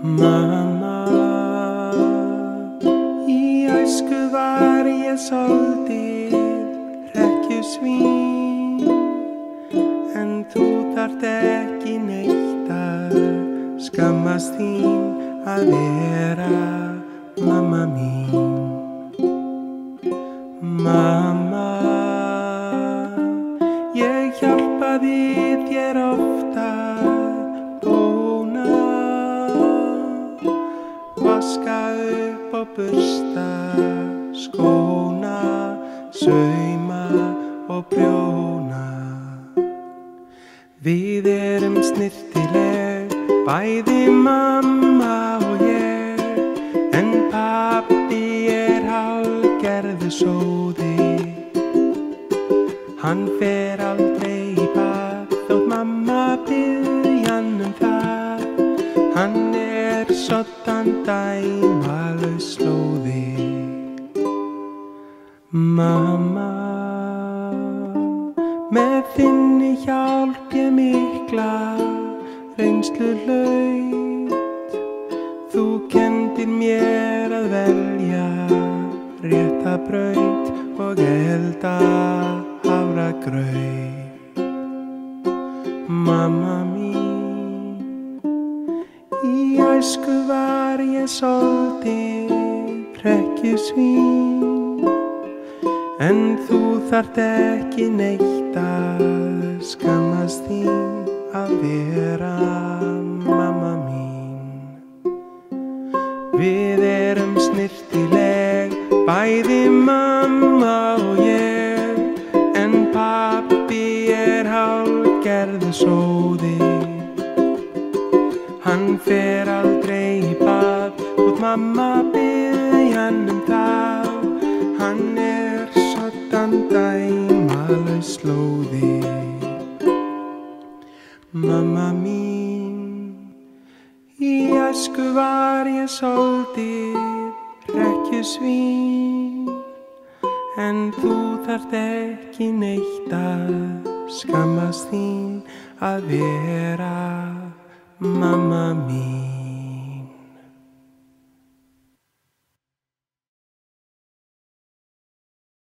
Mamma, í æsku var ég soldið hrekkjusvín, en þú þarft ekki neitt að skammast þín að vera mamma mín. Mamma, ég hjálpaði þér ofta bóna, vaska upp og bursta skóna, sauma og prjóna. Við erum snyrtileg, bæði mamma og ég, en pabbi hálfgerður sóði. Hann fer aldrei í bað þótt mamma biðji hann það. Hann soddan dæmalaus slóði. Mamma, með þinni hjálp ég mikla reynslu hlaut. Þú kenndir mér að velja rétta braut og elda hafragraut. Mamma mín, í æsku var ég soldið hrekkjusvín, en þú þarft ekki neitt að skammast þín að vera mamma mín. Við erum snyrtileg, bæði mamma og ég, en pabbi hálfgerður sóði. Hann fer aldrei í bað þótt mamma biðji hann það. Hann soddan dæmalaus slóði. Mamma mín, í æsku var ég soldið hrekkjusvín, en þú þarft ekki neitt að skammast þín að vera mamma mín.